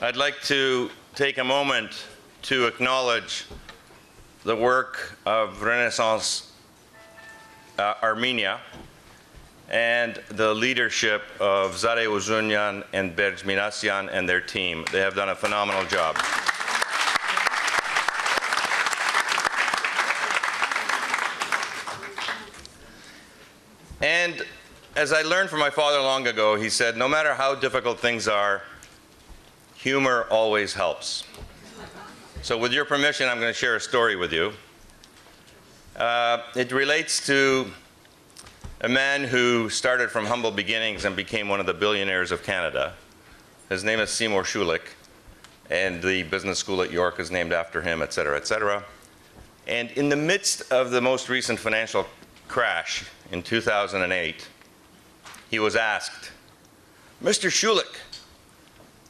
I'd like to take a moment to acknowledge the work of Renaissance Armenia and the leadership of Zare Uzunyan and Berj Minasyan and their team. They have done a phenomenal job. And as I learned from my father long ago, he said, no matter how difficult things are, humor always helps. So with your permission, I'm going to share a story with you. It relates to a man who started from humble beginnings and became one of the billionaires of Canada. His name is Seymour Schulich, and the business school at York is named after him, et cetera, et cetera. And in the midst of the most recent financial crash in 2008, he was asked, Mr. Schulich,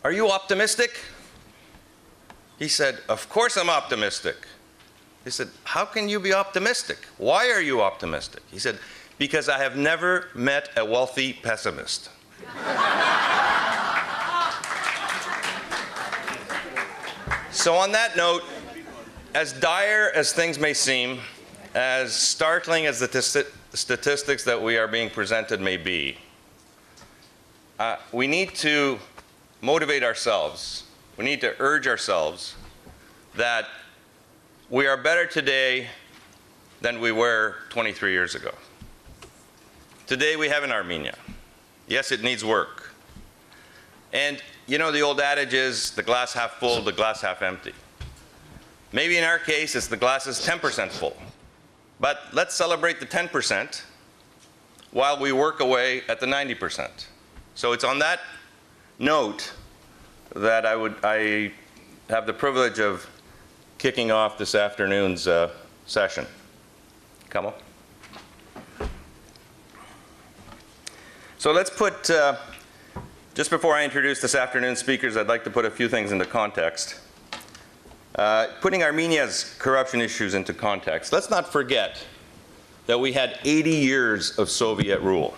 are you optimistic? He said, of course I'm optimistic. He said, how can you be optimistic? Why are you optimistic? He said, because I have never met a wealthy pessimist. So on that note, as dire as things may seem, as startling as the statistics that we are being presented may be, we need to motivate ourselves. We need to urge ourselves that we are better today than we were 23 years ago. Today we have an Armenia. Yes, it needs work. And you know, the old adage is the glass half full, the glass half empty. Maybe in our case, it's the glass is 10% full. But let's celebrate the 10% while we work away at the 90%. So it's on that note that I have the privilege of kicking off this afternoon's session. Come on. So let's put, just before I introduce this afternoon's speakers, I'd like to put a few things into context. Putting Armenia's corruption issues into context, let's not forget that we had 80 years of Soviet rule.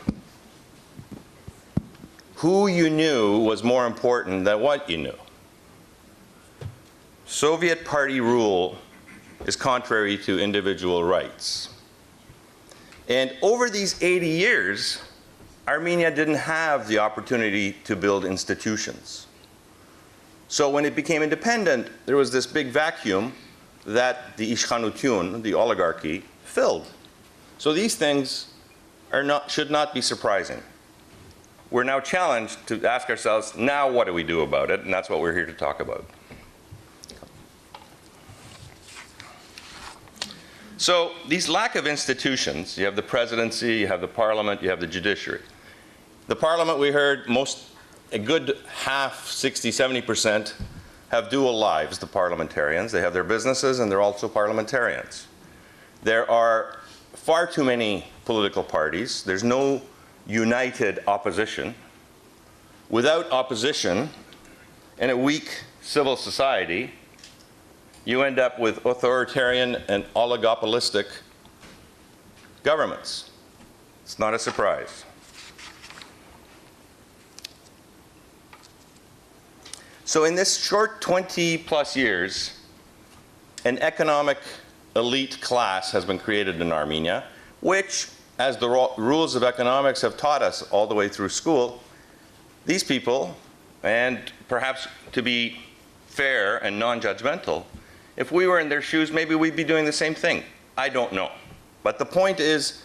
Who you knew was more important than what you knew. Soviet party rule is contrary to individual rights. And over these 80 years, Armenia didn't have the opportunity to build institutions. So when it became independent, there was this big vacuum that the ishkhanutun, the oligarchy, filled. So these things should not be surprising. We're now challenged to ask ourselves, now what do we do about it? And that's what we're here to talk about. So these lack of institutions, you have the presidency, you have the parliament, you have the judiciary. The parliament, we heard, a good half, 60, 70%, have dual lives, the parliamentarians. They have their businesses and they're also parliamentarians. There are far too many political parties. There's no united opposition. Without opposition and a weak civil society, you end up with authoritarian and oligopolistic governments. It's not a surprise. So in this short 20+ years, an economic elite class has been created in Armenia, which, as the rules of economics have taught us all the way through school, these people, and perhaps to be fair and non-judgmental, if we were in their shoes, maybe we'd be doing the same thing. I don't know. But the point is,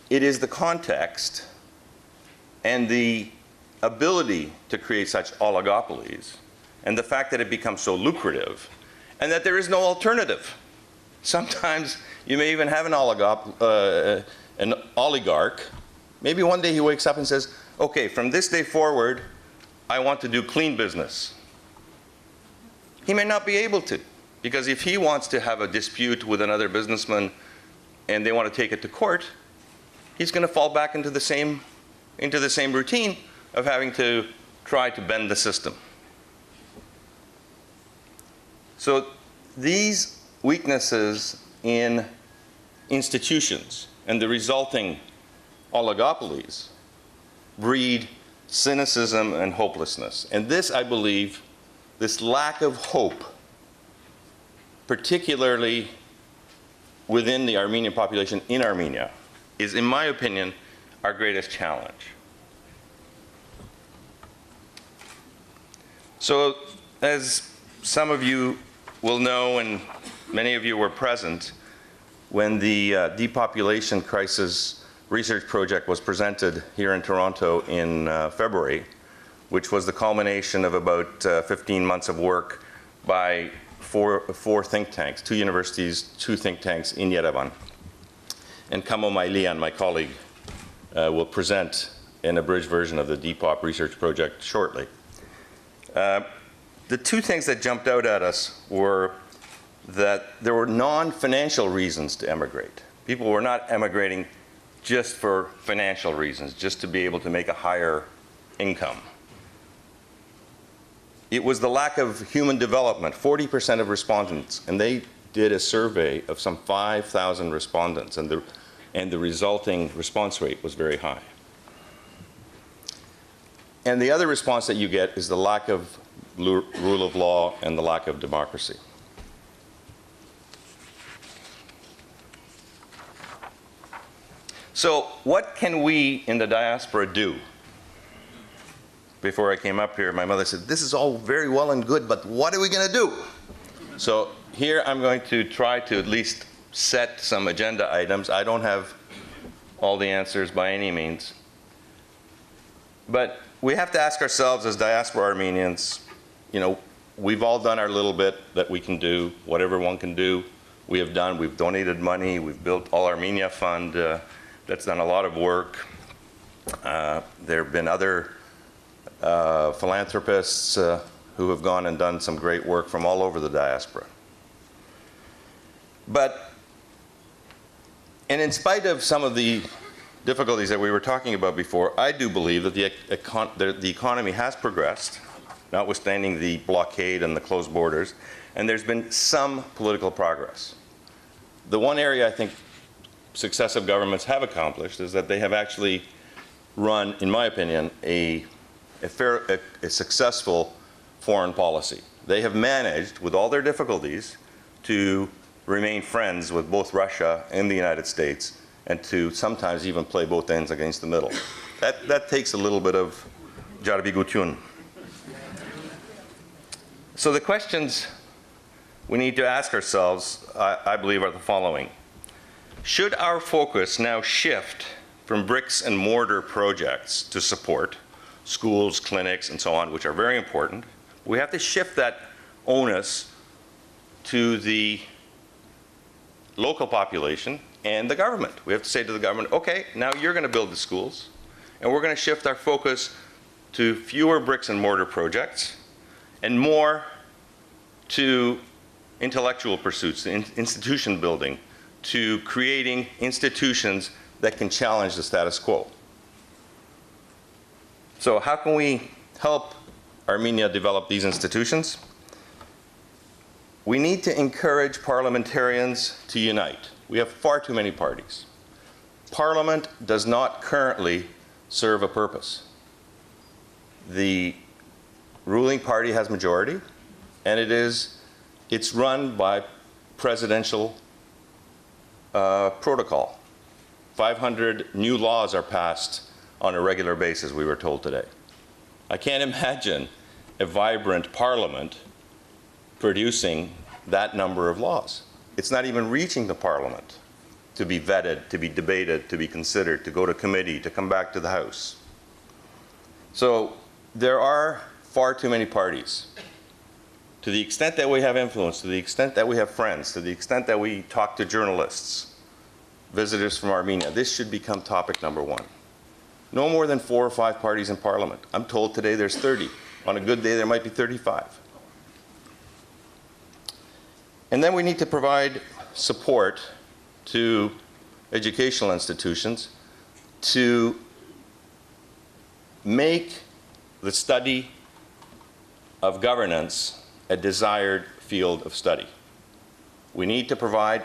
it is the context and the ability to create such oligopolies, and the fact that it becomes so lucrative, and that there is no alternative. Sometimes you may even have an oligarch. Maybe one day he wakes up and says, okay, from this day forward, I want to do clean business. He may not be able to, because if he wants to have a dispute with another businessman and they want to take it to court, he's going to fall back into the same routine of having to try to bend the system. So these weaknesses in institutions and the resulting oligopolies breed cynicism and hopelessness. And this, I believe, this lack of hope, particularly within the Armenian population in Armenia, is, in my opinion, our greatest challenge. So, as some of you will know, and many of you were present, when the depopulation crisis research project was presented here in Toronto in February, which was the culmination of about 15 months of work by four think tanks, 2 universities, 2 think tanks in Yerevan. And Kamo Mailian, my colleague, will present an abridged version of the Depop research project shortly. The 2 things that jumped out at us were that there were non-financial reasons to emigrate. People were not emigrating just for financial reasons, just to be able to make a higher income. It was the lack of human development. 40% of respondents, and they did a survey of some 5,000 respondents, and the resulting response rate was very high. And the other response that you get is the lack of rule of law and the lack of democracy. So what can we in the diaspora do? Before I came up here, my mother said, this is all very well and good, but what are we going to do? So here I'm going to try to at least set some agenda items. I don't have all the answers by any means. But we have to ask ourselves as diaspora Armenians, you know, we've all done our little bit that we can do, whatever one can do, we have done. We've donated money, we've built All Armenia Fund, that's done a lot of work. There have been other philanthropists who have gone and done some great work from all over the diaspora. And in spite of some of the difficulties that we were talking about before, I do believe that the economy has progressed, notwithstanding the blockade and the closed borders, and there's been some political progress. The one area I think successive governments have accomplished is that they have actually run, in my opinion, a successful foreign policy. They have managed, with all their difficulties, to remain friends with both Russia and the United States, and to sometimes even play both ends against the middle. That takes a little bit of jarabigutun. So the questions we need to ask ourselves, I believe, are the following. Should our focus now shift from bricks and mortar projects to support schools, clinics, and so on, which are very important? We have to shift that onus to the local population and the government. We have to say to the government, okay, now you're going to build the schools, and we're going to shift our focus to fewer bricks and mortar projects and more to intellectual pursuits, to institution building, to creating institutions that can challenge the status quo. So how can we help Armenia develop these institutions? We need to encourage parliamentarians to unite. We have far too many parties. Parliament does not currently serve a purpose. The ruling party has majority, and it's run by presidential protocol. 500 new laws are passed on a regular basis, we were told today. I can't imagine a vibrant parliament producing that number of laws. It's not even reaching the parliament to be vetted, to be debated, to be considered, to go to committee, to come back to the House. So there are far too many parties. To the extent that we have influence, to the extent that we have friends, to the extent that we talk to journalists, visitors from Armenia, this should become topic number one. No more than 4 or 5 parties in parliament. I'm told today there's 30. On a good day, there might be 35. And then we need to provide support to educational institutions to make the study of governance a desired field of study. We need to provide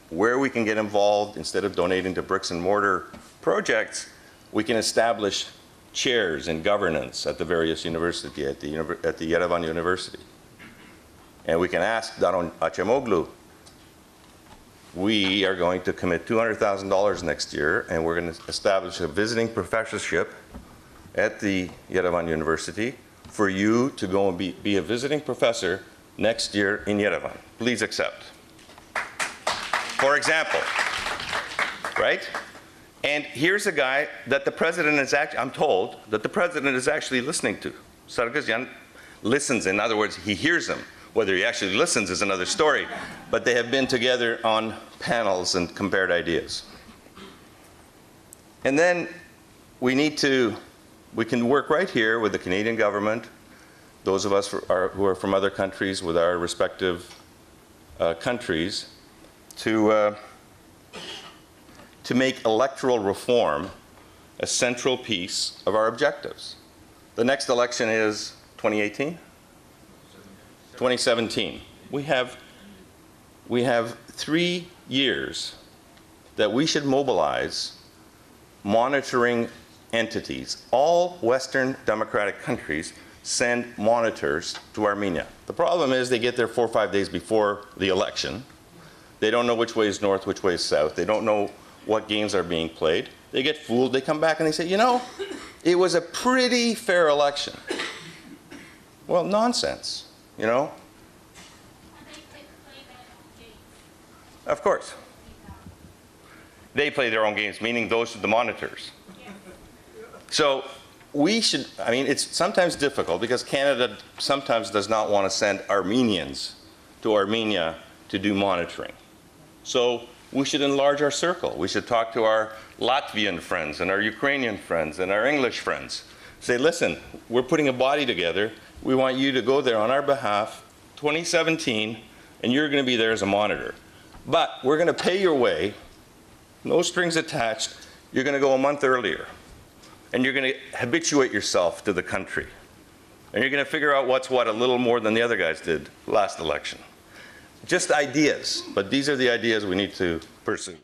where we can get involved. Instead of donating to bricks and mortar projects, we can establish chairs in governance at the various universities, at the Yerevan University. And we can ask Daron Acemoglu, we are going to commit $200,000 next year, and we're going to establish a visiting professorship at the Yerevan University for you to go and be a visiting professor next year in Yerevan. Please accept. For example, right? And here's a guy that the president is actually, I'm told, that the president is actually listening to. Sargsyan listens, in other words, he hears him. Whether he actually listens is another story, but they have been together on panels and compared ideas. And then we can work right here with the Canadian government, those of us who are from other countries with our respective countries, to make electoral reform a central piece of our objectives. The next election is 2018? 2017. We have 3 years that we should mobilize monitoring entities. All Western democratic countries send monitors to Armenia. The problem is they get there 4 or 5 days before the election. They don't know which way is north, which way is south. They don't know what games are being played. They get fooled. They come back and they say, you know, it was a pretty fair election. Well, nonsense. You know? Of course. They play their own games, meaning those are the monitors. So we should, I mean, it's sometimes difficult because Canada sometimes does not want to send Armenians to Armenia to do monitoring. So we should enlarge our circle. We should talk to our Latvian friends and our Ukrainian friends and our English friends. Say, listen, we're putting a body together. We want you to go there on our behalf, 2017, and you're going to be there as a monitor. But we're going to pay your way, no strings attached. You're going to go a month earlier. And you're going to habituate yourself to the country. And you're going to figure out what's what a little more than the other guys did last election. Just ideas, but these are the ideas we need to pursue.